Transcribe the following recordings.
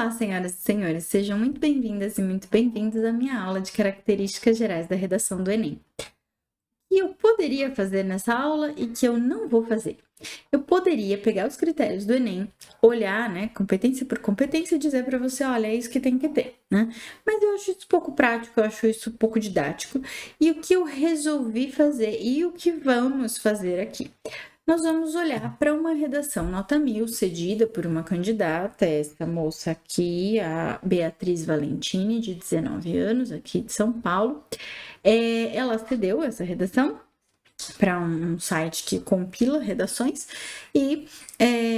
Olá, senhoras e senhores, sejam muito bem-vindas e muito bem-vindos à minha aula de características gerais da redação do Enem. O que eu poderia fazer nessa aula e que eu não vou fazer? Eu poderia pegar os critérios do Enem, olhar, né, competência por competência e dizer para você, olha, é isso que tem que ter, né? Mas eu acho isso pouco prático, eu acho isso pouco didático. E o que eu resolvi fazer e o que vamos fazer aqui? Nós vamos olhar para uma redação nota 1000 cedida por uma candidata, essa moça aqui, a Beatriz Valentini, de 19 anos, aqui de São Paulo. Ela cedeu essa redação para um site que compila redações e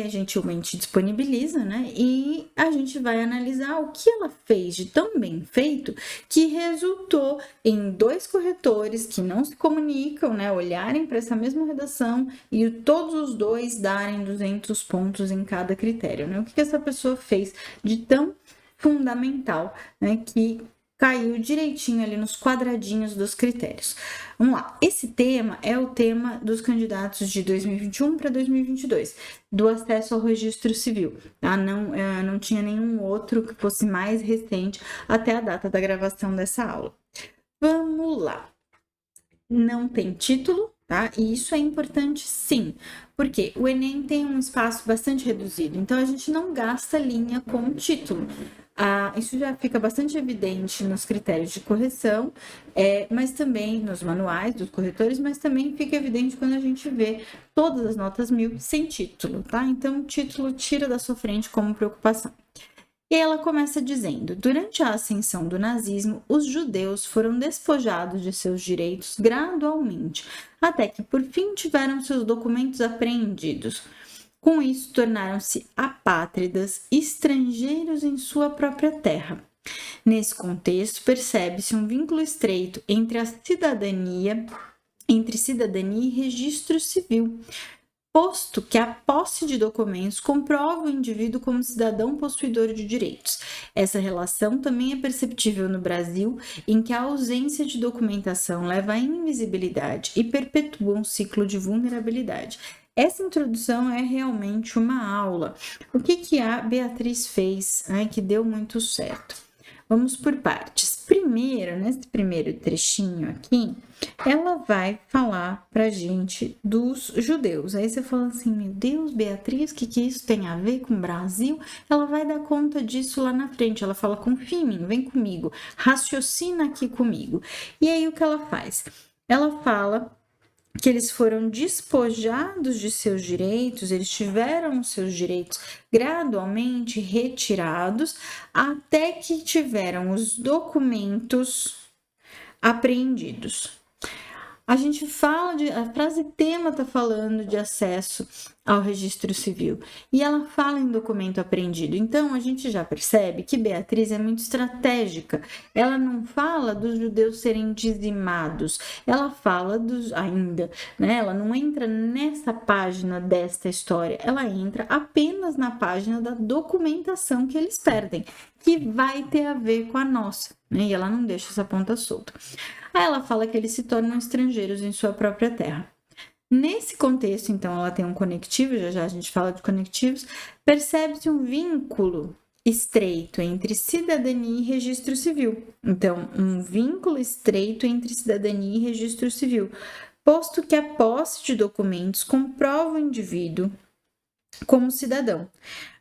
gentilmente disponibiliza, né? E a gente vai analisar o que ela fez de tão bem feito que resultou em 2 corretores que não se comunicam, né? Olharem para essa mesma redação e todos os 2 darem 200 pontos em cada critério, né? O que essa pessoa fez de tão fundamental, né? Que caiu direitinho ali nos quadradinhos dos critérios. Vamos lá, esse tema é o tema dos candidatos de 2021 para 2022, do acesso ao registro civil, tá? Não tinha nenhum outro que fosse mais recente até a data da gravação dessa aula. Vamos lá. Não tem título, tá? E isso é importante sim, porque o Enem tem um espaço bastante reduzido, então a gente não gasta linha com título. Isso já fica bastante evidente nos critérios de correção, mas também nos manuais dos corretores, mas também fica evidente quando a gente vê todas as notas 1000 sem título, tá? Então, o título tira da sua frente como preocupação. E ela começa dizendo: durante a ascensão do nazismo, os judeus foram despojados de seus direitos gradualmente, até que por fim tiveram seus documentos apreendidos. Com isso, tornaram-se apátridas, estrangeiros em sua própria terra. Nesse contexto, percebe-se um vínculo estreito entre cidadania e registro civil, posto que a posse de documentos comprova o indivíduo como cidadão possuidor de direitos. Essa relação também é perceptível no Brasil, em que a ausência de documentação leva à invisibilidade e perpetua um ciclo de vulnerabilidade. Essa introdução é realmente uma aula. O que a Beatriz fez, né, que deu muito certo? Vamos por partes. Primeiro, nesse primeiro trechinho aqui, ela vai falar pra gente dos judeus. Aí você fala assim, meu Deus, Beatriz, o que isso tem a ver com o Brasil? Ela vai dar conta disso lá na frente. Ela fala, confia em mim, vem comigo, raciocina aqui comigo. E aí o que ela faz? Ela fala que eles foram despojados de seus direitos, eles tiveram seus direitos gradualmente retirados até que tiveram os documentos apreendidos. A gente fala a frase tema está falando de acesso ao registro civil e ela fala em documento apreendido. Então a gente já percebe que Beatriz é muito estratégica. Ela não fala dos judeus serem dizimados, ela fala ainda, né? Ela não entra nessa página desta história, ela entra apenas na página da documentação que eles perdem, que vai ter a ver com a nossa, né? E ela não deixa essa ponta solta. Aí ela fala que eles se tornam estrangeiros em sua própria terra. Nesse contexto, então, ela tem um conectivo, já a gente fala de conectivos, percebe-se um vínculo estreito entre cidadania e registro civil. Então, um vínculo estreito entre cidadania e registro civil, posto que a posse de documentos comprova o indivíduo como cidadão.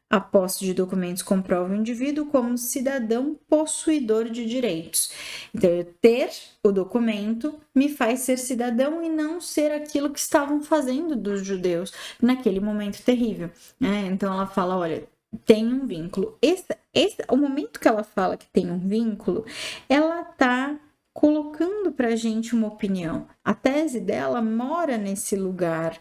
A posse de documentos comprova o indivíduo como cidadão possuidor de direitos. Então, eu ter o documento me faz ser cidadão e não ser aquilo que estavam fazendo dos judeus naquele momento terrível, né? Então, ela fala, olha, tem um vínculo. O momento que ela fala que tem um vínculo, ela está colocando para a gente uma opinião. A tese dela mora nesse lugar.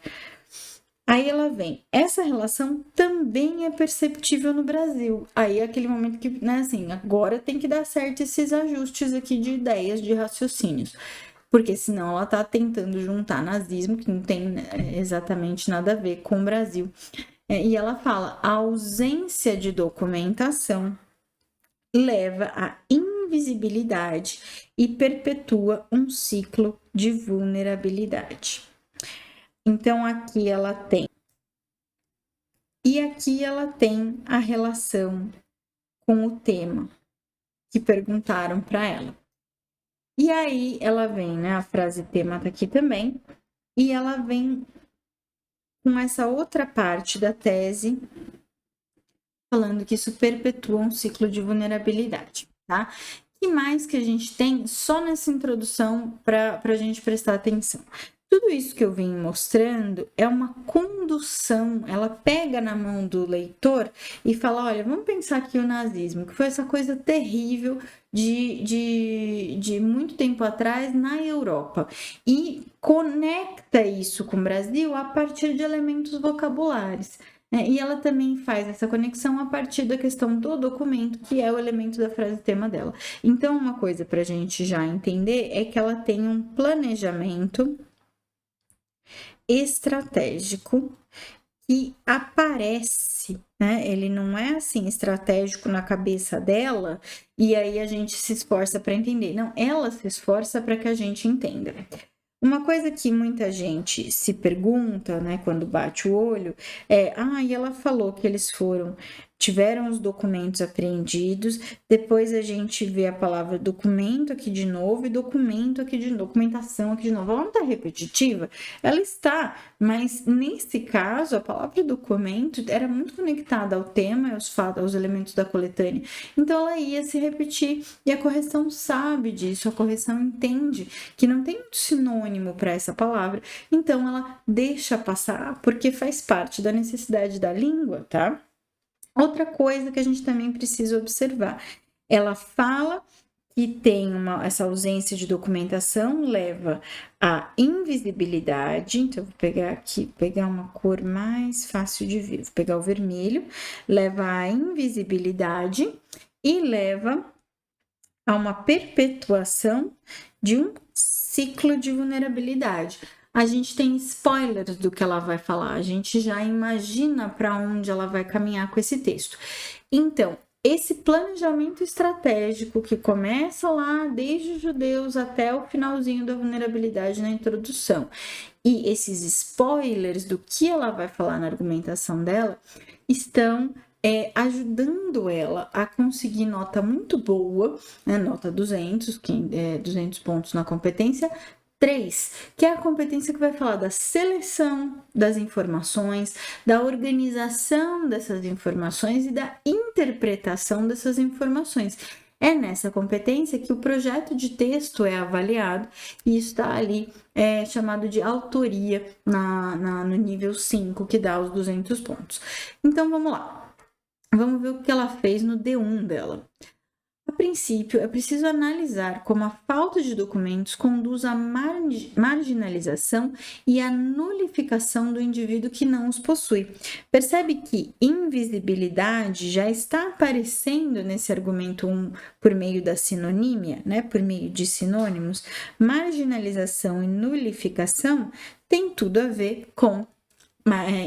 Aí ela vem, essa relação também é perceptível no Brasil. Aí é aquele momento que, né, assim, agora tem que dar certo esses ajustes aqui de ideias, de raciocínios. Porque senão ela tá tentando juntar nazismo, que não tem, né, exatamente nada a ver com o Brasil. E ela fala, a ausência de documentação leva à invisibilidade e perpetua um ciclo de vulnerabilidade. Então, aqui ela tem. E aqui ela tem a relação com o tema que perguntaram para ela. E aí ela vem, né? A frase tema tá aqui também, e ela vem com essa outra parte da tese falando que isso perpetua um ciclo de vulnerabilidade, tá? O que mais que a gente tem só nessa introdução para a gente prestar atenção? Tudo isso que eu vim mostrando é uma condução, ela pega na mão do leitor e fala, olha, vamos pensar aqui o nazismo, que foi essa coisa terrível de muito tempo atrás na Europa, e conecta isso com o Brasil a partir de elementos vocabulares. E ela também faz essa conexão a partir da questão do documento, que é o elemento da frase tema dela. Então, uma coisa para a gente já entender é que ela tem um planejamento estratégico que aparece, né? Ele não é assim estratégico na cabeça dela e aí a gente se esforça para entender. Não, ela se esforça para que a gente entenda. Uma coisa que muita gente se pergunta, né, quando bate o olho, e ela falou que eles tiveram os documentos apreendidos, depois a gente vê a palavra documento aqui de novo e documento aqui de novo, documentação aqui de novo. Ela não está repetitiva? Ela está, mas nesse caso, a palavra documento era muito conectada ao tema e aos fatos, aos elementos da coletânea. Então ela ia se repetir e a correção sabe disso, a correção entende que não tem muito sinônimo para essa palavra, então ela deixa passar porque faz parte da necessidade da língua, tá? Outra coisa que a gente também precisa observar, ela fala que tem essa ausência de documentação, leva à invisibilidade. Então, eu vou pegar aqui, pegar uma cor mais fácil de ver, vou pegar o vermelho, leva à invisibilidade e leva a uma perpetuação de um ciclo de vulnerabilidade. A gente tem spoilers do que ela vai falar, a gente já imagina para onde ela vai caminhar com esse texto. Então, esse planejamento estratégico que começa lá desde os judeus até o finalzinho da vulnerabilidade na introdução, e esses spoilers do que ela vai falar na argumentação dela, estão ajudando ela a conseguir nota muito boa, né, nota 200, 200 pontos na competência 3, que é a competência que vai falar da seleção das informações, da organização dessas informações e da interpretação dessas informações. É nessa competência que o projeto de texto é avaliado e está ali chamado de autoria no nível 5, que dá os 200 pontos. Então, vamos lá. Vamos ver o que ela fez no D1 dela. A princípio, é preciso analisar como a falta de documentos conduz à marginalização e à nulificação do indivíduo que não os possui. Percebe que invisibilidade já está aparecendo nesse argumento 1 por meio da sinonímia, né? Por meio de sinônimos. Marginalização e nulificação tem tudo a ver com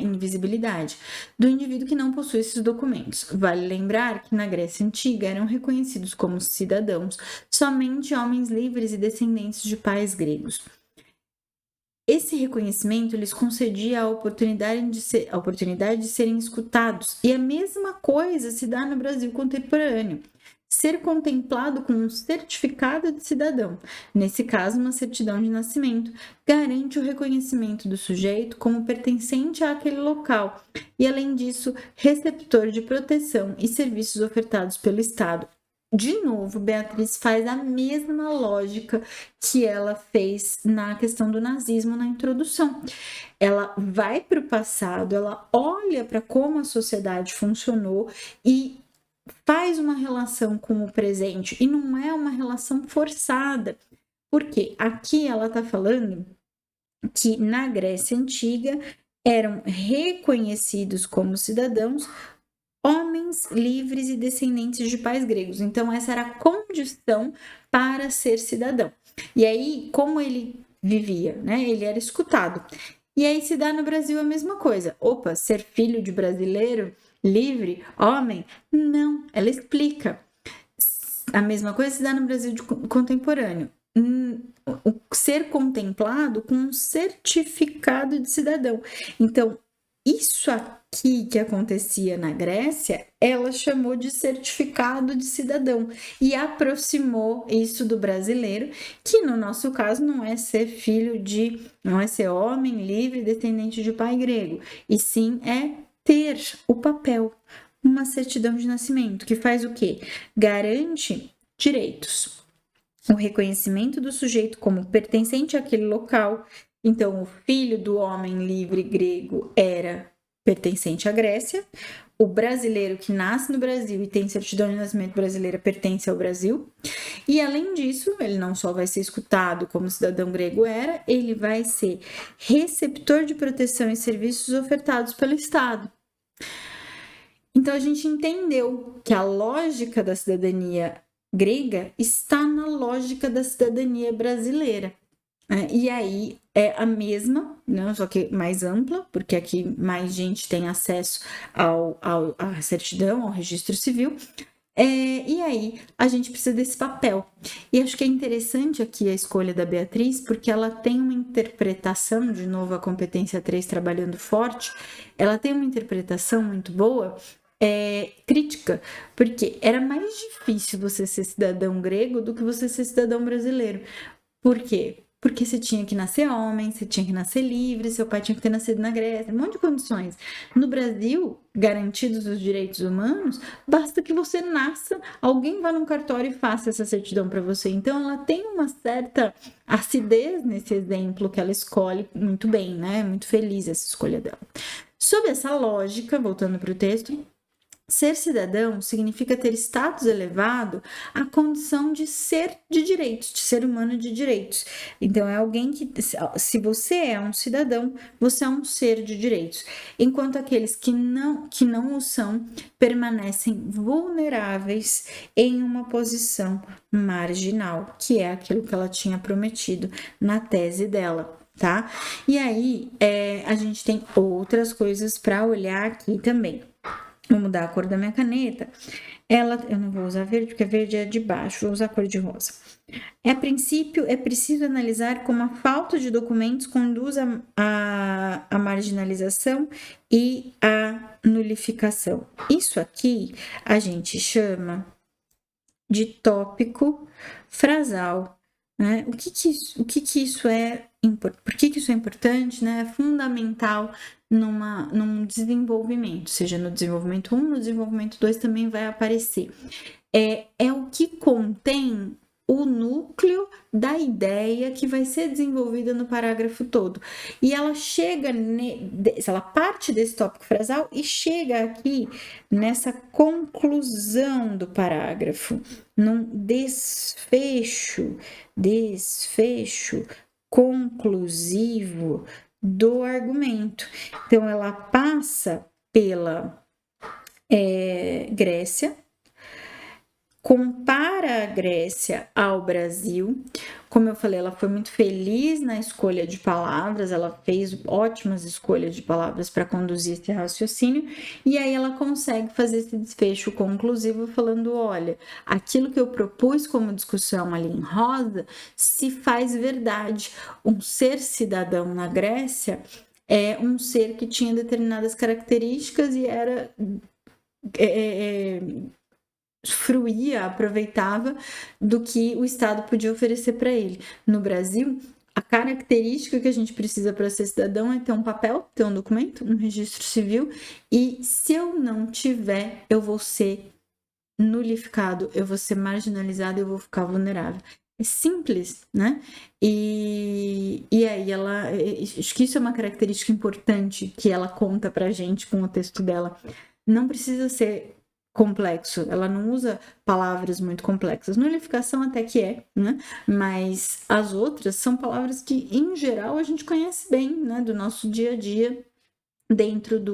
invisibilidade do indivíduo que não possui esses documentos. Vale lembrar que na Grécia Antiga eram reconhecidos como cidadãos somente homens livres e descendentes de pais gregos. Esse reconhecimento lhes concedia a oportunidade de serem escutados, e a mesma coisa se dá no Brasil contemporâneo. Ser contemplado com um certificado de cidadão, nesse caso uma certidão de nascimento, garante o reconhecimento do sujeito como pertencente àquele local e, além disso, receptor de proteção e serviços ofertados pelo Estado. De novo, Beatriz faz a mesma lógica que ela fez na questão do nazismo na introdução. Ela vai para o passado, ela olha para como a sociedade funcionou e faz uma relação com o presente, e não é uma relação forçada, porque aqui ela está falando que na Grécia Antiga eram reconhecidos como cidadãos homens livres e descendentes de pais gregos. Então, essa era a condição para ser cidadão. E aí, como ele vivia, né? Ele era escutado. E aí se dá no Brasil a mesma coisa. Opa, ser filho de brasileiro, livre, homem? Não, ela explica. A mesma coisa se dá no Brasil contemporâneo. Ser contemplado com um certificado de cidadão. Então, isso aqui que acontecia na Grécia, ela chamou de certificado de cidadão e aproximou isso do brasileiro, que no nosso caso não é ser não é ser homem livre, descendente de pai grego, e sim é ter o papel, uma certidão de nascimento, que faz o quê? Garante direitos. O reconhecimento do sujeito como pertencente àquele local. Então, o filho do homem livre grego era pertencente à Grécia. O brasileiro que nasce no Brasil e tem certidão de nascimento brasileira pertence ao Brasil. E, além disso, ele não só vai ser escutado como cidadão grego era, ele vai ser receptor de proteção e serviços ofertados pelo Estado. Então, a gente entendeu que a lógica da cidadania grega está na lógica da cidadania brasileira. E aí é a mesma, né, só que mais ampla, porque aqui mais gente tem acesso à certidão, ao registro civil. E aí a gente precisa desse papel. E acho que é interessante aqui a escolha da Beatriz, porque ela tem uma interpretação, de novo a competência 3 trabalhando forte, ela tem uma interpretação muito boa, crítica, porque era mais difícil você ser cidadão grego do que você ser cidadão brasileiro. Por quê? Porque você tinha que nascer homem, você tinha que nascer livre, seu pai tinha que ter nascido na Grécia, um monte de condições. No Brasil, garantidos os direitos humanos, basta que você nasça, alguém vá num cartório e faça essa certidão para você. Então, ela tem uma certa acidez nesse exemplo que ela escolhe muito bem, né? Muito feliz essa escolha dela. Sob essa lógica, voltando para o texto, ser cidadão significa ter status elevado à condição de ser de direitos, de ser humano de direitos. Então, é alguém que, se você é um cidadão, você é um ser de direitos. Enquanto aqueles que não o são, permanecem vulneráveis em uma posição marginal, que é aquilo que ela tinha prometido na tese dela. Tá? E aí, a gente tem outras coisas para olhar aqui também. Vou mudar a cor da minha caneta. Eu não vou usar verde, porque verde é de baixo, vou usar a cor de rosa. A princípio, é preciso analisar como a falta de documentos conduz à marginalização e à nulificação. Isso aqui a gente chama de tópico frasal. Né? Por que isso é importante? Né? É fundamental num desenvolvimento, seja no desenvolvimento 1, no desenvolvimento 2 também vai aparecer. É o que contém o núcleo da ideia que vai ser desenvolvida no parágrafo todo. E ela ela parte desse tópico frasal e chega aqui nessa conclusão do parágrafo, num desfecho conclusivo do argumento. Então, ela passa pela Grécia, compara a Grécia ao Brasil. Como eu falei, ela foi muito feliz na escolha de palavras, ela fez ótimas escolhas de palavras para conduzir esse raciocínio, e aí ela consegue fazer esse desfecho conclusivo falando, olha, aquilo que eu propus como discussão ali em rosa se faz verdade. Um ser cidadão na Grécia é um ser que tinha determinadas características e era... fruía, aproveitava do que o Estado podia oferecer para ele. No Brasil, a característica que a gente precisa para ser cidadão é ter um papel, ter um documento, um registro civil, e se eu não tiver, eu vou ser nulificado, eu vou ser marginalizado, eu vou ficar vulnerável. É simples, né? E aí acho que isso é uma característica importante que ela conta pra gente com o texto dela. Não precisa ser complexo, ela não usa palavras muito complexas. Nulificação até que né? Mas as outras são palavras que, em geral, a gente conhece bem, né? Do nosso dia a dia, dentro de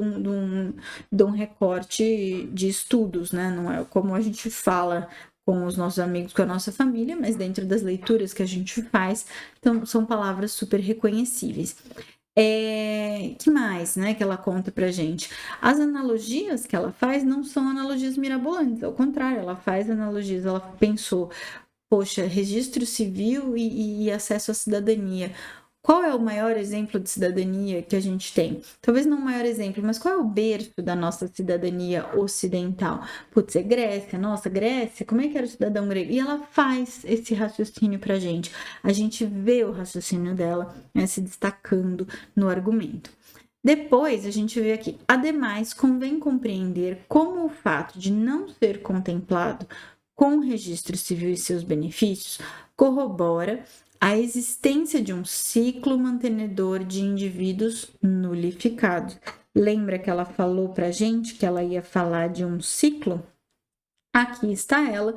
um recorte de estudos, né? Não é como a gente fala com os nossos amigos, com a nossa família, mas dentro das leituras que a gente faz, então são palavras super reconhecíveis. Que mais, né, que ela conta pra gente? As analogias que ela faz não são analogias mirabolantes, ao contrário, ela faz analogias, ela pensou, poxa, registro civil e acesso à cidadania. Qual é o maior exemplo de cidadania que a gente tem? Talvez não o maior exemplo, mas qual é o berço da nossa cidadania ocidental? Putz, é Grécia. Nossa, Grécia, como é que era o cidadão grego? E ela faz esse raciocínio pra gente. A gente vê o raciocínio dela, né, se destacando no argumento. Depois, a gente vê aqui, ademais, convém compreender como o fato de não ser contemplado com o registro civil e seus benefícios corrobora a existência de um ciclo mantenedor de indivíduos nulificados. Lembra que ela falou para gente que ela ia falar de um ciclo? Aqui está ela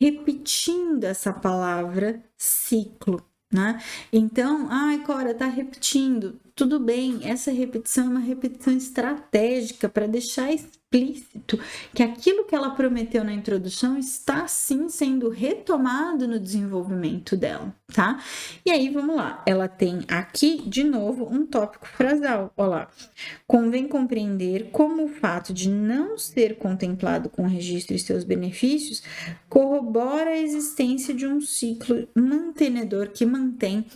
repetindo essa palavra ciclo, né? Então, ai, Cora, tá repetindo. Tudo bem, essa repetição é uma repetição estratégica para deixar explícito que aquilo que ela prometeu na introdução está sim sendo retomado no desenvolvimento dela, tá? E aí, vamos lá. Ela tem aqui, de novo, um tópico frasal. Olha lá. Convém compreender como o fato de não ser contemplado com o registro e seus benefícios corrobora a existência de um ciclo mantenedor que mantém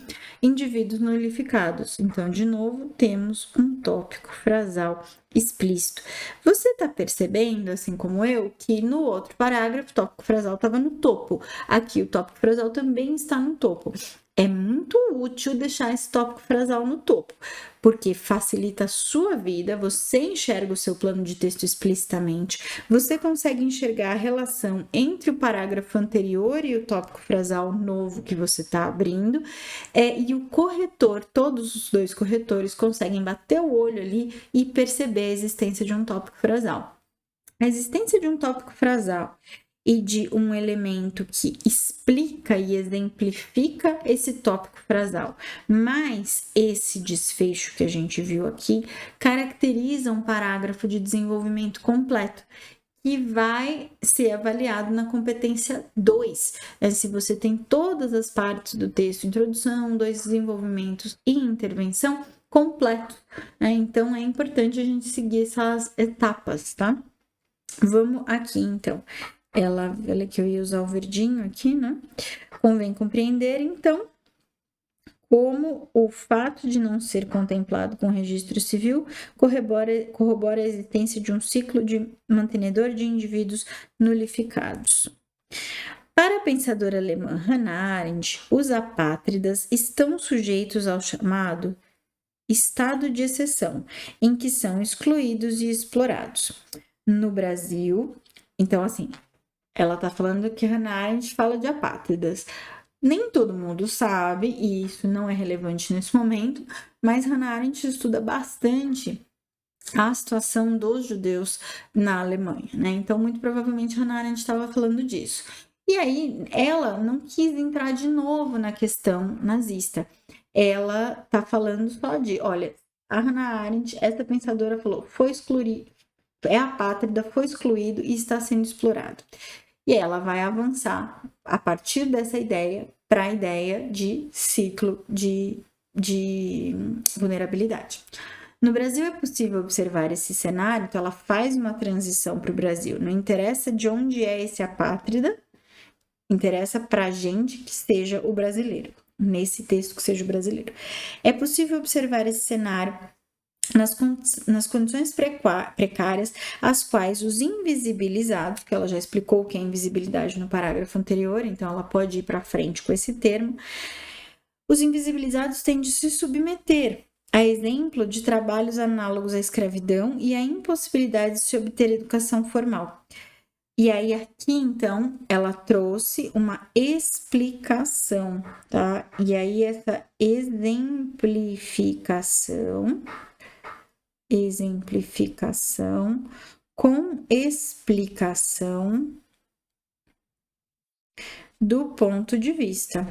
indivíduos nulificados. Então, de novo, temos um tópico frasal explícito. Você está percebendo, assim como eu, que no outro parágrafo o tópico frasal estava no topo. Aqui o tópico frasal também está no topo. É muito útil deixar esse tópico frasal no topo, porque facilita a sua vida, você enxerga o seu plano de texto explicitamente, você consegue enxergar a relação entre o parágrafo anterior e o tópico frasal novo que você está abrindo, e o corretor, todos os dois corretores conseguem bater o olho ali e perceber a existência de um tópico frasal. A existência de um tópico frasal e de um elemento que explica e exemplifica esse tópico frasal. Mas esse desfecho que a gente viu aqui caracteriza um parágrafo de desenvolvimento completo que vai ser avaliado na competência 2. Se você tem todas as partes do texto, introdução, dois desenvolvimentos e intervenção completo. Então, é importante a gente seguir essas etapas, tá? Vamos aqui, então. Olha que eu ia usar o verdinho aqui, né? Convém compreender, então, como o fato de não ser contemplado com registro civil corrobora a existência de um ciclo de mantenedor de indivíduos nulificados. Para a pensadora alemã Hannah Arendt, os apátridas estão sujeitos ao chamado estado de exceção, em que são excluídos e explorados. No Brasil, então, assim, ela está falando que Hannah Arendt fala de apátridas. Nem todo mundo sabe, e isso não é relevante nesse momento, mas Hannah Arendt estuda bastante a situação dos judeus na Alemanha, né? Então, muito provavelmente, Hannah Arendt estava falando disso. E aí, ela não quis entrar de novo na questão nazista. Ela tá falando só de, olha, a Hannah Arendt, essa pensadora falou, foi excluído, é apátrida, foi excluído e está sendo explorado. E ela vai avançar a partir dessa ideia para a ideia de ciclo de vulnerabilidade. No Brasil é possível observar esse cenário, então ela faz uma transição para o Brasil. Não interessa de onde é esse apátrida, interessa para a gente que seja o brasileiro. Nesse texto que seja o brasileiro. É possível observar esse cenário nas condições precárias, as quais os invisibilizados, que ela já explicou o que é invisibilidade no parágrafo anterior, então ela pode ir para frente com esse termo, os invisibilizados têm de se submeter a exemplo de trabalhos análogos à escravidão e à impossibilidade de se obter educação formal. E aí aqui, então, ela trouxe uma explicação, tá? E aí essa exemplificação com explicação do ponto de vista.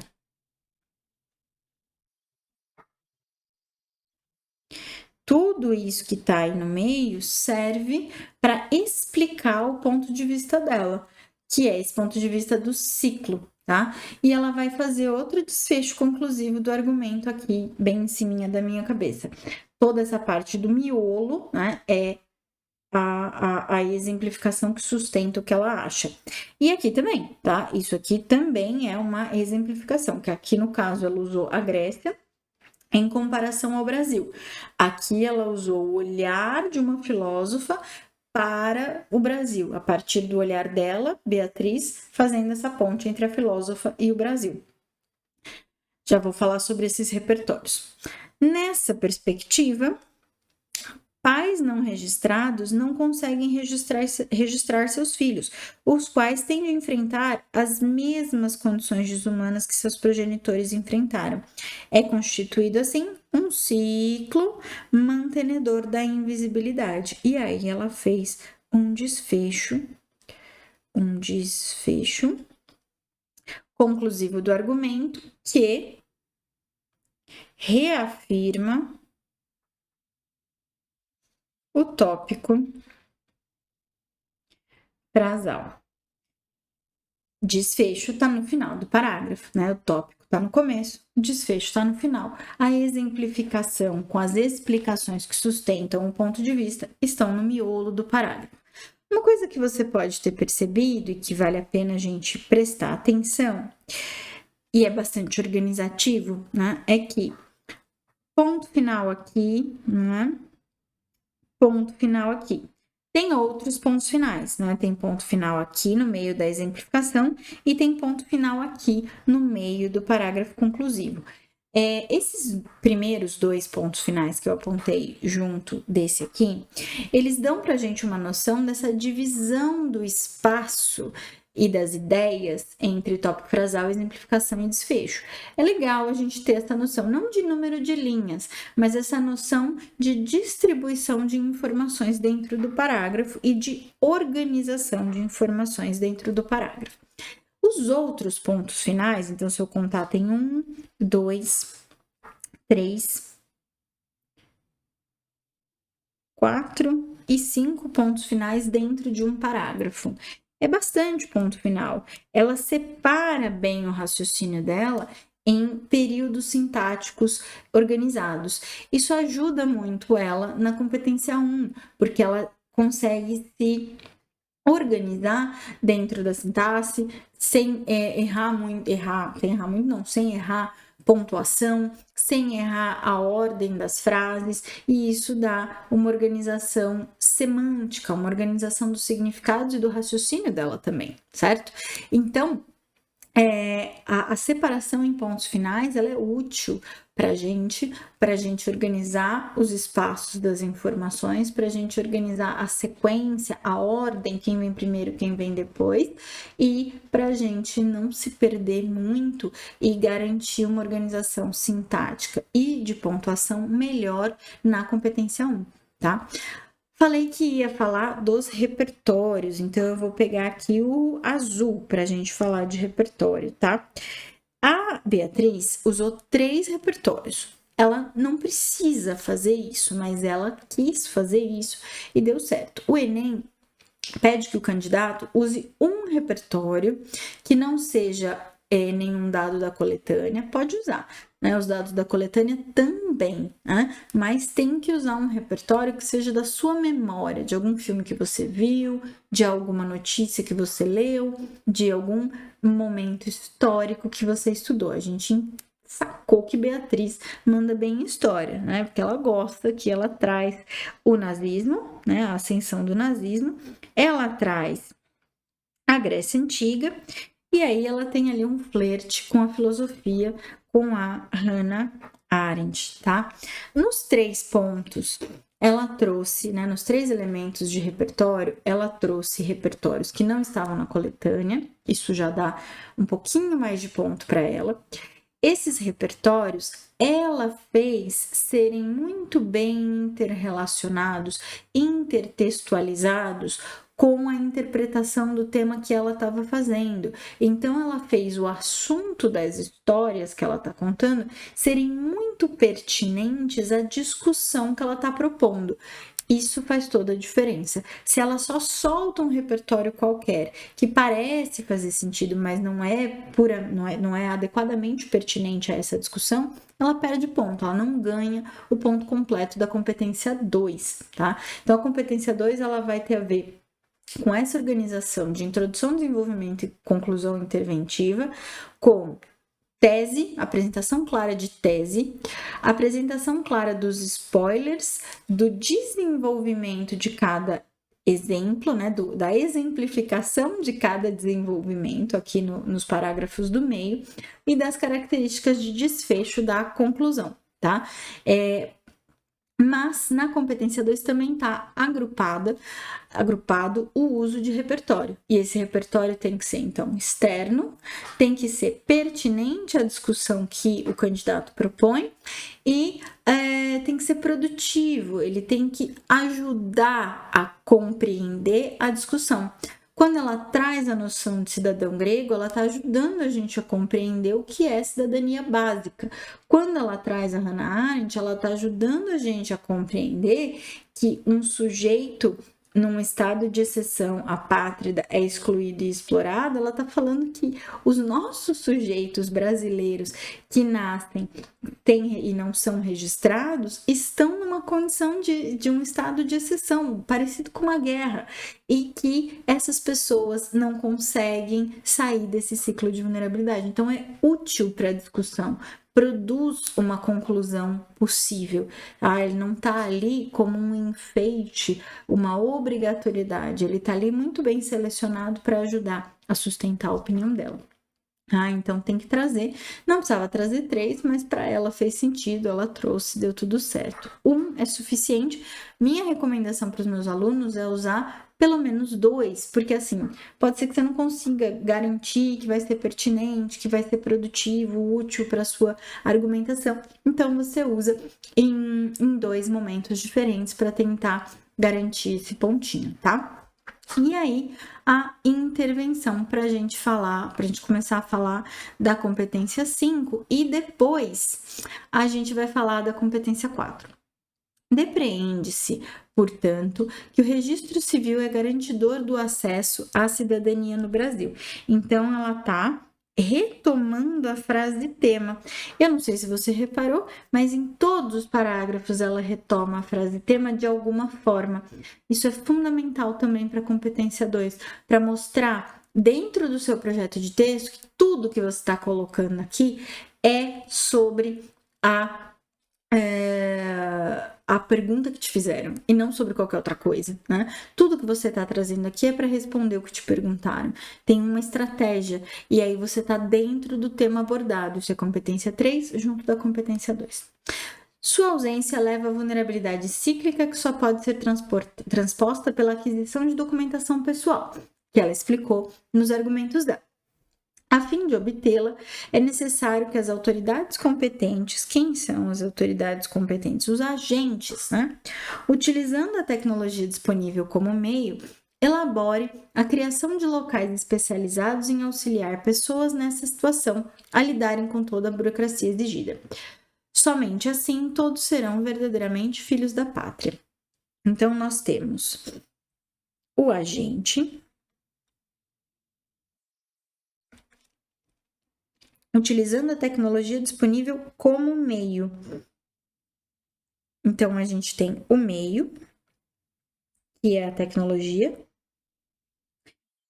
Tudo isso que está aí no meio serve para explicar o ponto de vista dela, que é esse ponto de vista do ciclo, tá? E ela vai fazer outro desfecho conclusivo do argumento aqui, bem em cima da minha cabeça. Toda essa parte do miolo, né, é a exemplificação que sustenta o que ela acha. E aqui também, tá? Isso aqui também é uma exemplificação, que aqui no caso ela usou a Grécia, em comparação ao Brasil. Aqui ela usou o olhar de uma filósofa para o Brasil, a partir do olhar dela, Beatriz, fazendo essa ponte entre a filósofa e o Brasil. Já vou falar sobre esses repertórios. Nessa perspectiva, pais não registrados não conseguem registrar seus filhos, os quais têm de enfrentar as mesmas condições desumanas que seus progenitores enfrentaram. É constituído, assim, um ciclo mantenedor da invisibilidade. E aí ela fez um desfecho conclusivo do argumento que reafirma o tópico frasal. Desfecho está no final do parágrafo, né? O tópico está no começo, o desfecho está no final. A exemplificação com as explicações que sustentam o ponto de vista estão no miolo do parágrafo. Uma coisa que você pode ter percebido e que vale a pena a gente prestar atenção, e é bastante organizativo, né? É que ponto final aqui, né? Ponto final aqui. Tem outros pontos finais, né? Tem ponto final aqui no meio da exemplificação e tem ponto final aqui no meio do parágrafo conclusivo. Esses primeiros dois pontos finais que eu apontei junto desse aqui, eles dão para a gente uma noção dessa divisão do espaço e das ideias entre tópico frasal, exemplificação e desfecho. É legal a gente ter essa noção, não de número de linhas, mas essa noção de distribuição de informações dentro do parágrafo e de organização de informações dentro do parágrafo. Os outros pontos finais, então, se eu contar, tem 1, 2, 3, 4 e 5 pontos finais dentro de um parágrafo. É bastante ponto final. Ela separa bem o raciocínio dela em períodos sintáticos organizados. Isso ajuda muito ela na competência 1, porque ela consegue se organizar dentro da sintaxe sem sem errar pontuação, sem errar a ordem das frases, e isso dá uma organização semântica, uma organização dos significados e do raciocínio dela também, certo? Então, a separação em pontos finais, ela é útil para a gente organizar os espaços das informações, para a gente organizar a sequência, a ordem, quem vem primeiro, quem vem depois, e para a gente não se perder muito e garantir uma organização sintática e de pontuação melhor na competência 1, tá? Falei que ia falar dos repertórios, então eu vou pegar aqui o azul para a gente falar de repertório, tá? A Beatriz usou 3 repertórios. Ela não precisa fazer isso, mas ela quis fazer isso e deu certo. O Enem pede que o candidato use um repertório que não seja nenhum dado da coletânea, pode usar, né? Os dados da coletânea também, né? Mas tem que usar um repertório que seja da sua memória, de algum filme que você viu, de alguma notícia que você leu, de algum momento histórico que você estudou. A gente sacou que Beatriz manda bem em história, né? Porque ela gosta que ela traz o nazismo, né? A ascensão do nazismo, ela traz a Grécia Antiga, e aí ela tem ali um flerte com a filosofia, com a Hannah Arendt, tá? Nos 3 pontos, ela trouxe, né, nos 3 elementos de repertório, ela trouxe repertórios que não estavam na coletânea, isso já dá um pouquinho mais de ponto para ela. Esses repertórios, ela fez serem muito bem interrelacionados, intertextualizados com a interpretação do tema que ela estava fazendo. Então, ela fez o assunto das histórias que ela está contando serem muito pertinentes à discussão que ela está propondo. Isso faz toda a diferença. Se ela só solta um repertório qualquer que parece fazer sentido, mas não é adequadamente pertinente a essa discussão, ela perde ponto, ela não ganha o ponto completo da competência 2, tá? Então, a competência 2, ela vai ter a ver com essa organização de introdução, desenvolvimento e conclusão interventiva, com tese, apresentação clara de tese, apresentação clara dos spoilers, do desenvolvimento de cada exemplo, né, da exemplificação de cada desenvolvimento aqui nos parágrafos do meio e das características de desfecho da conclusão, tá? Mas na competência 2 também está agrupado o uso de repertório. E esse repertório tem que ser, então, externo, tem que ser pertinente à discussão que o candidato propõe e tem que ser produtivo, ele tem que ajudar a compreender a discussão. Quando ela traz a noção de cidadão grego, ela está ajudando a gente a compreender o que é cidadania básica. Quando ela traz a Hannah Arendt, ela está ajudando a gente a compreender que um sujeito num estado de exceção apátrida é excluído e explorado. Ela está falando que os nossos sujeitos brasileiros que nascem e não são registrados estão numa condição de um estado de exceção, parecido com uma guerra, e que essas pessoas não conseguem sair desse ciclo de vulnerabilidade. Então é útil para a discussão, produz uma conclusão possível. Ele não está ali como um enfeite, uma obrigatoriedade, ele está ali muito bem selecionado para ajudar a sustentar a opinião dela. Então tem que trazer, não precisava trazer 3, mas para ela fez sentido, ela trouxe, deu tudo certo. 1 é suficiente. Minha recomendação para os meus alunos é usar pelo menos 2, porque assim, pode ser que você não consiga garantir que vai ser pertinente, que vai ser produtivo, útil para a sua argumentação. Então você usa em 2 momentos diferentes para tentar garantir esse pontinho, tá? E aí, a intervenção para a gente começar a falar da competência 5 e depois a gente vai falar da competência 4. Depreende-se, portanto, que o registro civil é garantidor do acesso à cidadania no Brasil. Então, ela está retomando a frase tema. Eu não sei se você reparou, mas em todos os parágrafos ela retoma a frase tema de alguma forma. Isso é fundamental também para a competência 2, para mostrar dentro do seu projeto de texto que tudo que você está colocando aqui é sobre a pergunta que te fizeram e não sobre qualquer outra coisa, né? Tudo que você está trazendo aqui é para responder o que te perguntaram. Tem uma estratégia e aí você está dentro do tema abordado. Isso é competência 3 junto da competência 2. Sua ausência leva à vulnerabilidade cíclica que só pode ser transposta pela aquisição de documentação pessoal, que ela explicou nos argumentos dela. A fim de obtê-la, é necessário que as autoridades competentes, quem são as autoridades competentes? Os agentes, né? Utilizando a tecnologia disponível como meio, elabore a criação de locais especializados em auxiliar pessoas nessa situação a lidarem com toda a burocracia exigida. Somente assim todos serão verdadeiramente filhos da pátria. Então, nós temos o agente, utilizando a tecnologia disponível como meio. Então, a gente tem o meio, que é a tecnologia.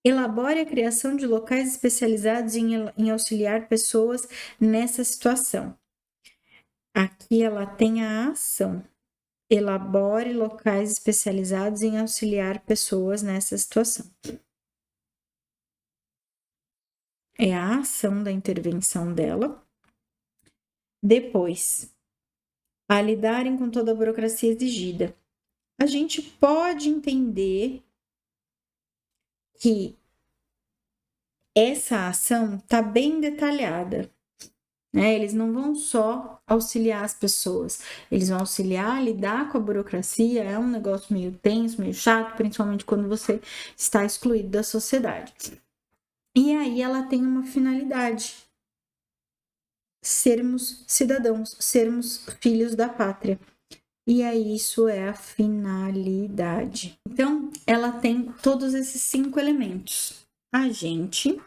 Elabore a criação de locais especializados em auxiliar pessoas nessa situação. Aqui ela tem a ação. Elabore locais especializados em auxiliar pessoas nessa situação. É a ação da intervenção dela. Depois, a lidarem com toda a burocracia exigida. A gente pode entender que essa ação está bem detalhada, né? Eles não vão só auxiliar as pessoas, eles vão auxiliar a lidar com a burocracia. É um negócio meio tenso, meio chato, principalmente quando você está excluído da sociedade. E aí ela tem uma finalidade: sermos cidadãos, sermos filhos da pátria. E aí isso é a finalidade. Então, ela tem todos esses 5 elementos: agente,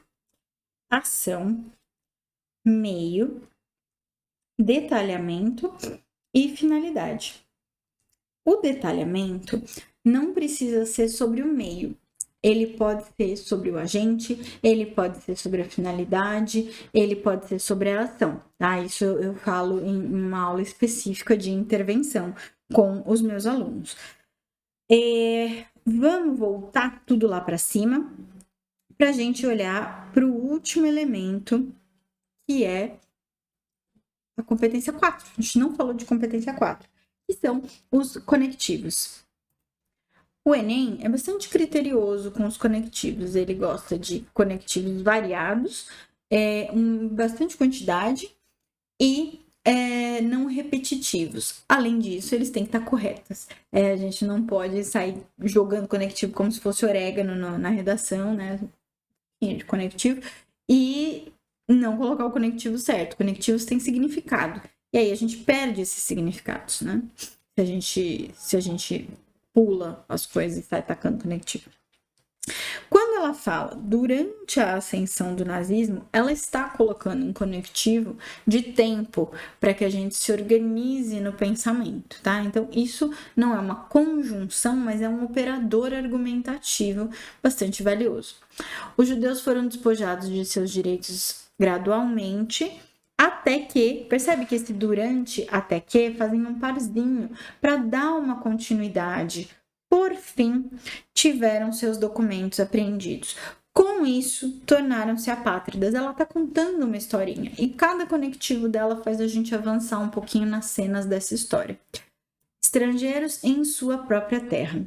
ação, meio, detalhamento e finalidade. O detalhamento não precisa ser sobre o meio. ele pode ser sobre o agente, ele pode ser sobre a finalidade, ele pode ser sobre a ação, tá? Isso eu falo em uma aula específica de intervenção com os meus alunos. Vamos voltar tudo lá para cima para a gente olhar para o último elemento, que é a competência 4. A gente não falou de competência 4, que são os conectivos. O Enem é bastante criterioso com os conectivos. Ele gosta de conectivos variados, bastante quantidade e não repetitivos. Além disso, eles têm que estar corretos. A gente não pode sair jogando conectivo como se fosse orégano na redação, né? De conectivo, e não colocar o conectivo certo. Conectivos têm significado. E aí a gente perde esses significados, né? Se a gente pula as coisas e sai tacando conectivo. Quando ela fala durante a ascensão do nazismo, ela está colocando um conectivo de tempo para que a gente se organize no pensamento, tá? Então, isso não é uma conjunção, mas é um operador argumentativo bastante valioso. Os judeus foram despojados de seus direitos gradualmente, até que, percebe que esse durante, até que, fazem um parzinho para dar uma continuidade. Por fim, tiveram seus documentos apreendidos. Com isso, tornaram-se apátridas. Ela está contando uma historinha e cada conectivo dela faz a gente avançar um pouquinho nas cenas dessa história. Estrangeiros em sua própria terra.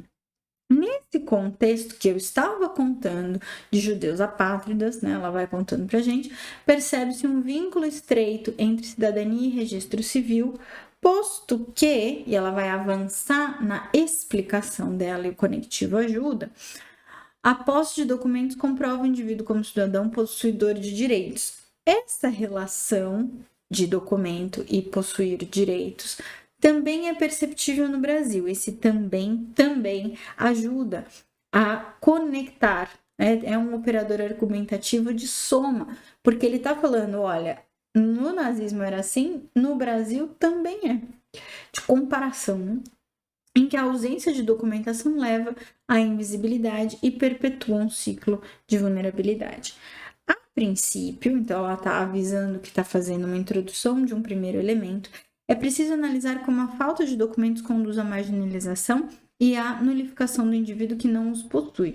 Nesse contexto que eu estava contando de judeus apátridas, né, ela vai contando pra gente, percebe-se um vínculo estreito entre cidadania e registro civil, posto que, e ela vai avançar na explicação dela e o conectivo ajuda, a posse de documentos comprova o indivíduo como cidadão possuidor de direitos. Essa relação de documento e possuir direitos também é perceptível no Brasil. Esse também ajuda a conectar, né? É um operador argumentativo de soma, porque ele está falando, olha, no nazismo era assim, no Brasil também é. De comparação, né? Em que a ausência de documentação leva à invisibilidade e perpetua um ciclo de vulnerabilidade. A princípio, então ela está avisando que está fazendo uma introdução de um primeiro elemento, é preciso analisar como a falta de documentos conduz à marginalização e à nulificação do indivíduo que não os possui.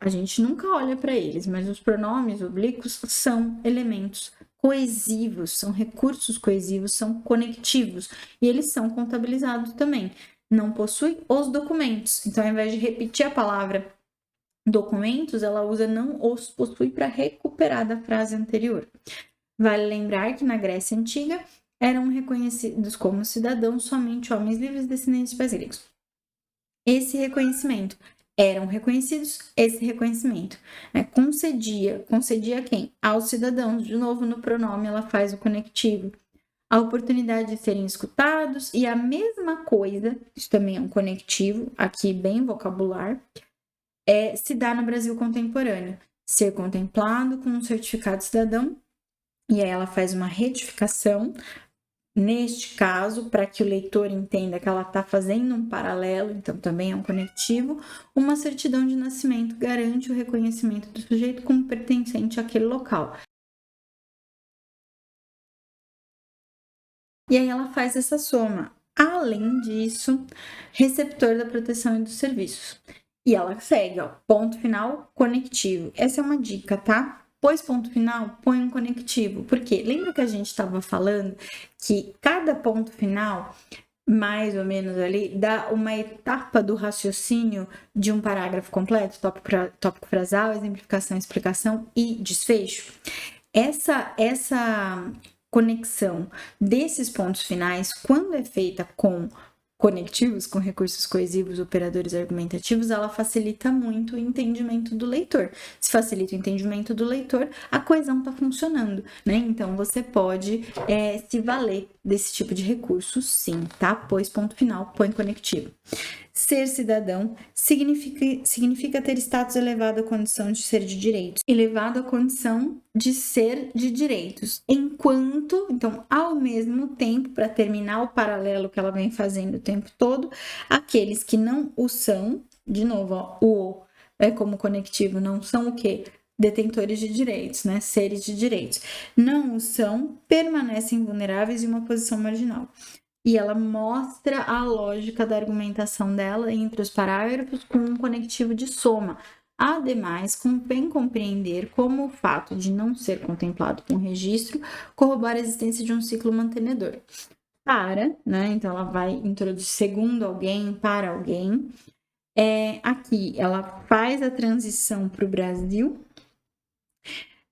A gente nunca olha para eles, mas os pronomes oblíquos são elementos coesivos, são recursos coesivos, são conectivos, e eles são contabilizados também. Não possui os documentos. Então, ao invés de repetir a palavra documentos, ela usa não os possui para recuperar da frase anterior. Vale lembrar que na Grécia Antiga eram reconhecidos como cidadãos somente homens livres descendentes de pais gregos. Esse reconhecimento, eram reconhecidos, esse reconhecimento, né? Concedia a quem? Aos cidadãos. De novo, no pronome ela faz o conectivo. A oportunidade de serem escutados e a mesma coisa, isso também é um conectivo, aqui bem vocabular, se dá no Brasil contemporâneo. Ser contemplado com um certificado de cidadão, e aí ela faz uma retificação, neste caso, para que o leitor entenda que ela está fazendo um paralelo, então também é um conectivo, uma certidão de nascimento garante o reconhecimento do sujeito como pertencente àquele local. E aí ela faz essa soma. Além disso, receptor da proteção e dos serviços. E ela segue, ó, ponto final, conectivo. Essa é uma dica, tá? Pôs ponto final, põe um conectivo. Por quê? Lembra que a gente estava falando que cada ponto final, mais ou menos ali, dá uma etapa do raciocínio de um parágrafo completo, tópico frasal, exemplificação, explicação e desfecho? Essa conexão desses pontos finais, quando é feita com conectivos, com recursos coesivos, operadores argumentativos, ela facilita muito o entendimento do leitor. Se facilita o entendimento do leitor, a coesão está funcionando, né? Então, você pode se valer desse tipo de recurso, sim, tá? Pois ponto final, põe conectivo. Ser cidadão significa ter status elevado à condição de ser de direitos, elevado à condição de ser de direitos, enquanto, então, ao mesmo tempo, para terminar o paralelo que ela vem fazendo o tempo todo, aqueles que não o são, de novo, ó, o como conectivo, não são o quê? Detentores de direitos, né? Seres de direitos. Não o são, permanecem vulneráveis em uma posição marginal. E ela mostra a lógica da argumentação dela entre os parágrafos com um conectivo de soma. Ademais, convém compreender como o fato de não ser contemplado com registro corrobora a existência de um ciclo mantenedor. Né? Então, ela vai introduzir segundo alguém, para alguém. Aqui, ela faz a transição para o Brasil.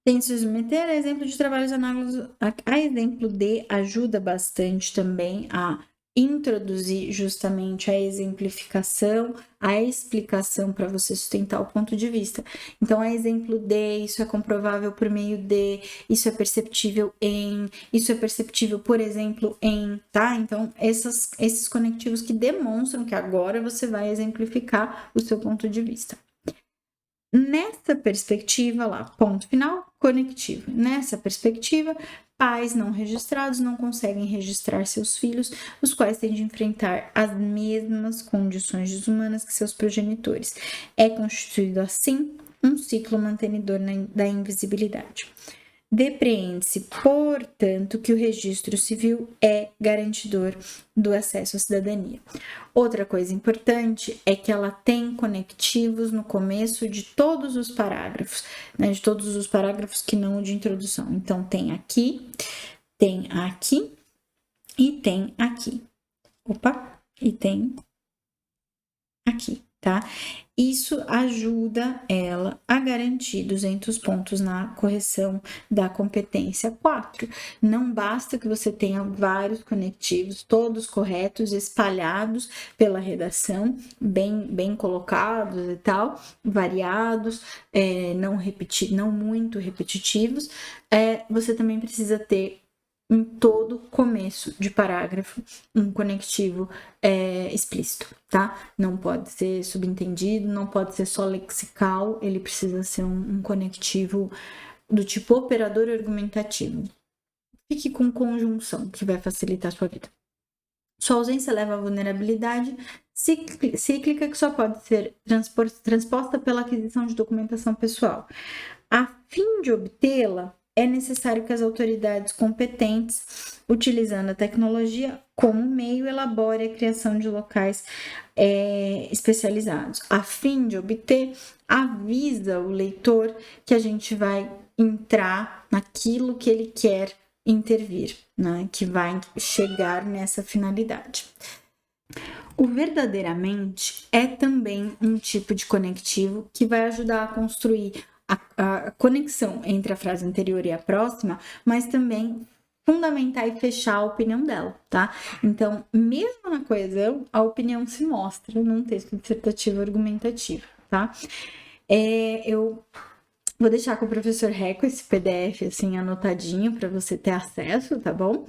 Tem que se submeter a exemplo de trabalhos análogos. A exemplo D ajuda bastante também a introduzir justamente a exemplificação, a explicação para você sustentar o ponto de vista. Então, a exemplo D, isso é comprovável por meio de, isso é perceptível em, isso é perceptível, por exemplo, em, tá? Então, esses conectivos que demonstram que agora você vai exemplificar o seu ponto de vista. Nessa perspectiva, lá, ponto final, conectivo. Nessa perspectiva, pais não registrados não conseguem registrar seus filhos, os quais têm de enfrentar as mesmas condições desumanas que seus progenitores. É constituído, assim, um ciclo mantenedor da invisibilidade. Depreende-se, portanto, que o registro civil é garantidor do acesso à cidadania. Outra coisa importante é que ela tem conectivos no começo de todos os parágrafos, né? De todos os parágrafos que não o de introdução. Então, tem aqui e tem aqui. E tem aqui, tá? Isso ajuda ela a garantir 200 pontos na correção da competência 4. Não basta que você tenha vários conectivos, todos corretos, espalhados pela redação, bem colocados e tal, variados, não muito repetitivos. Você também precisa ter em todo começo de parágrafo um conectivo explícito, tá? Não pode ser subentendido, não pode ser só lexical, ele precisa ser um conectivo do tipo operador argumentativo. Fique com conjunção, que vai facilitar a sua vida. Sua ausência leva à vulnerabilidade cíclica que só pode ser transposta pela aquisição de documentação pessoal. A fim de obtê-la, é necessário que as autoridades competentes, utilizando a tecnologia como meio, elaborem a criação de locais especializados. A fim de obter, avisa o leitor que a gente vai entrar naquilo que ele quer intervir, né? Que vai chegar nessa finalidade. O verdadeiramente é também um tipo de conectivo que vai ajudar a construir a conexão entre a frase anterior e a próxima, mas também fundamentar e fechar a opinião dela, tá? Então, mesmo na coesão, a opinião se mostra num texto dissertativo argumentativo, tá? Eu vou deixar com o professor Reco esse PDF assim anotadinho para você ter acesso, tá bom?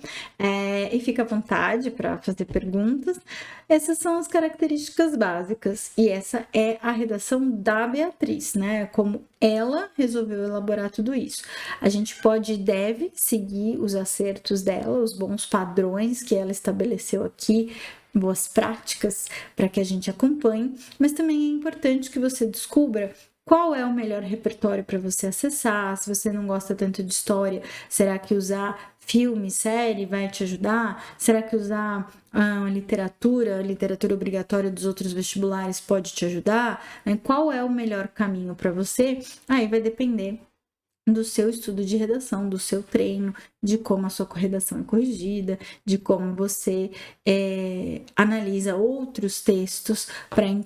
E fica à vontade para fazer perguntas. Essas são as características básicas e essa é a redação da Beatriz, né? Como ela resolveu elaborar tudo isso. A gente pode e deve seguir os acertos dela, os bons padrões que ela estabeleceu aqui, boas práticas para que a gente acompanhe, mas também é importante que você descubra qual é o melhor repertório para você acessar. Se você não gosta tanto de história, será que usar filme, série vai te ajudar? Será que usar a literatura obrigatória dos outros vestibulares pode te ajudar? Qual é o melhor caminho para você? Aí vai depender do seu estudo de redação, do seu treino, de como a sua redação é corrigida, de como você analisa outros textos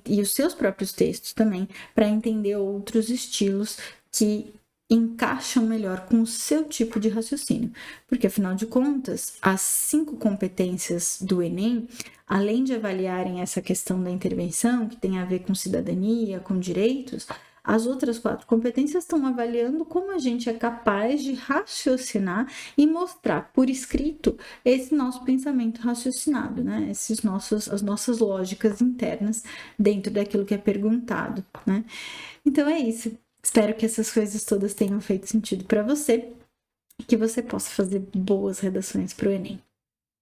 e os seus próprios textos também, para entender outros estilos que encaixam melhor com o seu tipo de raciocínio. Porque, afinal de contas, as 5 competências do Enem, além de avaliarem essa questão da intervenção, que tem a ver com cidadania, com direitos, as outras 4 competências estão avaliando como a gente é capaz de raciocinar e mostrar por escrito esse nosso pensamento raciocinado, né? As nossas lógicas internas dentro daquilo que é perguntado, né? Então é isso. Espero que essas coisas todas tenham feito sentido para você e que você possa fazer boas redações para o Enem.